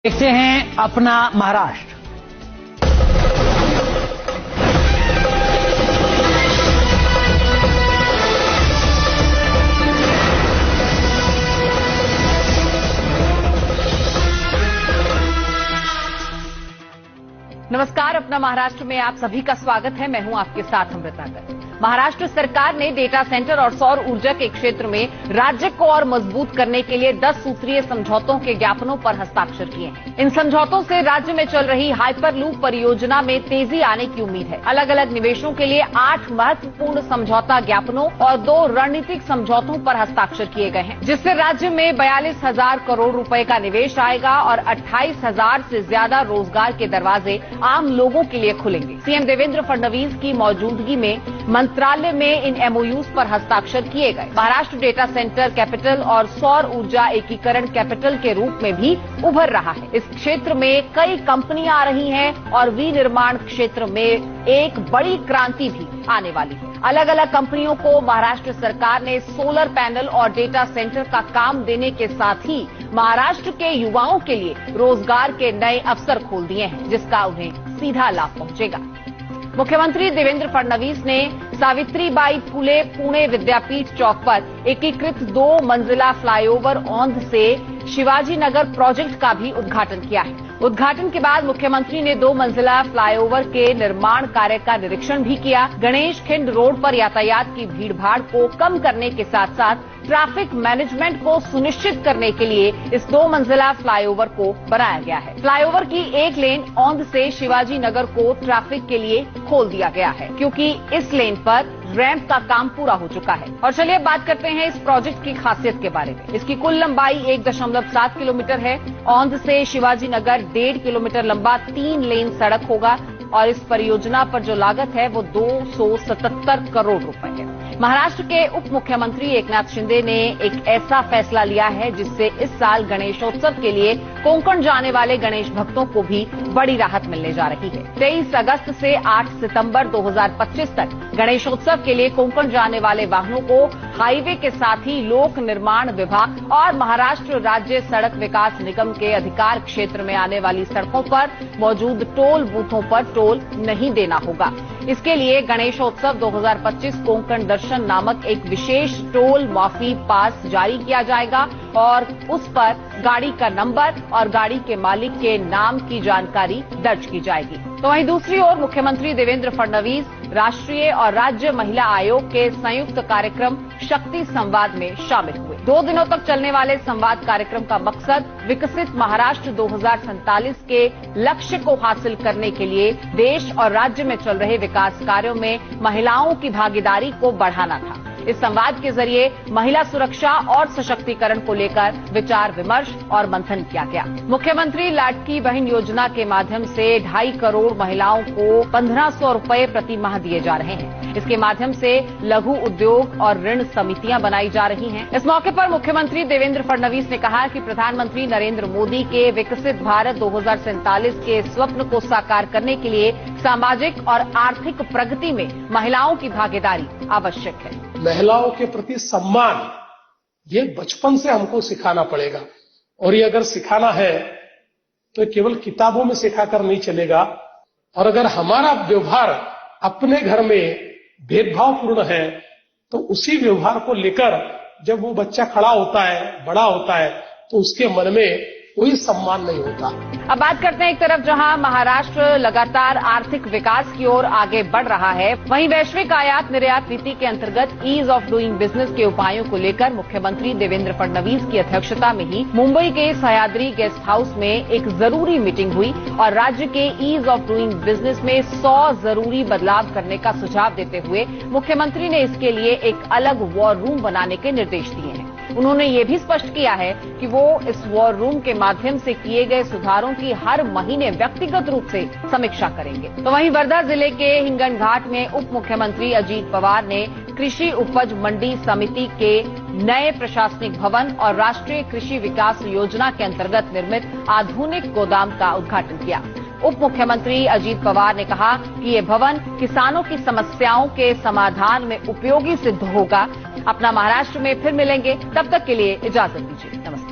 देखते हैं अपना महाराष्ट्र। नमस्कार, अपना महाराष्ट्र में आप सभी का स्वागत है। मैं हूं आपके साथ अमृता गर्ग। महाराष्ट्र सरकार ने डेटा सेंटर और सौर ऊर्जा के क्षेत्र में राज्य को और मजबूत करने के लिए 10 सूत्रीय समझौतों के ज्ञापनों पर हस्ताक्षर किए हैं। इन समझौतों से राज्य में चल रही हाइपरलूप परियोजना में तेजी आने की उम्मीद है। अलग अलग निवेशों के लिए 8 महत्वपूर्ण समझौता ज्ञापनों और 2 रणनीतिक समझौतों पर हस्ताक्षर किए गए हैं, जिससे राज्य में 42,000 करोड़ रुपए का निवेश आएगा और 28,000 से ज्यादा रोजगार के दरवाजे आम लोगों के लिए खुलेंगे। सीएम देवेंद्र फडणवीस की मौजूदगी में मंत्रालय में इन एमओयूज पर हस्ताक्षर किए गए। महाराष्ट्र डेटा सेंटर कैपिटल और सौर ऊर्जा एकीकरण कैपिटल के रूप में भी उभर रहा है। इस क्षेत्र में कई कंपनियां आ रही हैं और विनिर्माण क्षेत्र में एक बड़ी क्रांति भी आने वाली है। अलग अलग कंपनियों को महाराष्ट्र सरकार ने सोलर पैनल और डेटा सेंटर का काम देने के साथ ही महाराष्ट्र के युवाओं के लिए रोजगार के नए अवसर खोल दिए हैं, जिसका उन्हें सीधा लाभ पहुंचेगा। मुख्यमंत्री देवेंद्र फडणवीस ने सावित्रीबाई फुले पुणे विद्यापीठ चौक पर एकीकृत 2 मंजिला फ्लाईओवर औंध से शिवाजी नगर प्रोजेक्ट का भी उद्घाटन किया है। उद्घाटन के बाद मुख्यमंत्री ने 2 मंजिला फ्लाईओवर के निर्माण कार्य का निरीक्षण भी किया। गणेश खिंड रोड पर यातायात की भीड़भाड़ को कम करने के साथ साथ ट्रैफिक मैनेजमेंट को सुनिश्चित करने के लिए इस 2 मंजिला फ्लाईओवर को बनाया गया है। फ्लाईओवर की एक लेन औंध से शिवाजी नगर को ट्रैफिक के लिए खोल दिया गया है, क्योंकि इस लेन पर रैंप का काम पूरा हो चुका है। और चलिए बात करते हैं इस प्रोजेक्ट की खासियत के बारे में। इसकी कुल लंबाई 1.7 किलोमीटर है। औंध से शिवाजी नगर 1.5 किलोमीटर लंबा 3 लेन सड़क होगा और इस परियोजना पर जो लागत है वो 277 करोड़ रुपए है। महाराष्ट्र के उप मुख्यमंत्री एकनाथ शिंदे ने एक ऐसा फैसला लिया है जिससे इस साल गणेशोत्सव के लिए कोंकण जाने वाले गणेश भक्तों को भी बड़ी राहत मिलने जा रही है। 23 अगस्त से 8 सितंबर 2025 तक गणेशोत्सव के लिए कोंकण जाने वाले वाहनों को हाईवे के साथ ही लोक निर्माण विभाग और महाराष्ट्र राज्य सड़क विकास निगम के अधिकार क्षेत्र में आने वाली सड़कों पर मौजूद टोल बूथों पर टोल नहीं देना होगा। इसके लिए गणेशोत्सव 2025 कोंकण दर्शन नामक एक विशेष टोल माफी पास जारी किया जाएगा और उस पर गाड़ी का नंबर और गाड़ी के मालिक के नाम की जानकारी दर्ज की जाएगी। तो वहीं दूसरी ओर मुख्यमंत्री देवेंद्र फडणवीस राष्ट्रीय और राज्य महिला आयोग के संयुक्त कार्यक्रम शक्ति संवाद में शामिल हुए। 2 दिनों तक चलने वाले संवाद कार्यक्रम का मकसद विकसित महाराष्ट्र 2047 के लक्ष्य को हासिल करने के लिए देश और राज्य में चल रहे विकास कार्यों में महिलाओं की भागीदारी को बढ़ाना था। इस संवाद के जरिए महिला सुरक्षा और सशक्तिकरण को लेकर विचार विमर्श और मंथन किया गया। मुख्यमंत्री लाडकी बहन योजना के माध्यम से 2.5 करोड़ महिलाओं को 1,500 रुपए प्रति माह दिए जा रहे हैं। इसके माध्यम से लघु उद्योग और ऋण समितियां बनाई जा रही हैं। इस मौके पर मुख्यमंत्री देवेंद्र फडणवीस ने कहा कि प्रधानमंत्री नरेंद्र मोदी के विकसित भारत 2047 के स्वप्न को साकार करने के लिए सामाजिक और आर्थिक प्रगति में महिलाओं की भागीदारी आवश्यक है। महिलाओं के प्रति सम्मान ये बचपन से हमको सिखाना पड़ेगा और ये अगर सिखाना है तो केवल किताबों में सिखाकर नहीं चलेगा। और अगर हमारा व्यवहार अपने घर में भेदभावपूर्ण है तो उसी व्यवहार को लेकर जब वो बच्चा खड़ा होता है, बड़ा होता है, तो उसके मन में कोई सम्मान नहीं होता। अब बात करते हैं एक तरफ जहां महाराष्ट्र लगातार आर्थिक विकास की ओर आगे बढ़ रहा है, वहीं वैश्विक आयात निर्यात नीति के अंतर्गत ईज ऑफ डूइंग बिजनेस के उपायों को लेकर मुख्यमंत्री देवेंद्र फडणवीस की अध्यक्षता में ही मुंबई के सह्याद्री गेस्ट हाउस में एक जरूरी मीटिंग हुई और राज्य के ईज ऑफ डूइंग बिजनेस में 100 जरूरी बदलाव करने का सुझाव देते हुए मुख्यमंत्री ने इसके लिए एक अलग वॉर रूम बनाने के निर्देश दिए हैं। उन्होंने ये भी स्पष्ट किया है कि वो इस वॉर रूम के माध्यम से किए गए सुधारों की हर महीने व्यक्तिगत रूप से समीक्षा करेंगे। तो वहीं वर्धा जिले के हिंगन घाट में उप मुख्यमंत्री अजीत पवार ने कृषि उपज मंडी समिति के नए प्रशासनिक भवन और राष्ट्रीय कृषि विकास योजना के अंतर्गत निर्मित आधुनिक गोदाम का उद्घाटन किया। उप मुख्यमंत्री अजीत पवार ने कहा कि ये भवन किसानों की समस्याओं के समाधान में उपयोगी सिद्ध होगा। अपना महाराष्ट्र में फिर मिलेंगे, तब तक के लिए इजाजत दीजिए। नमस्कार।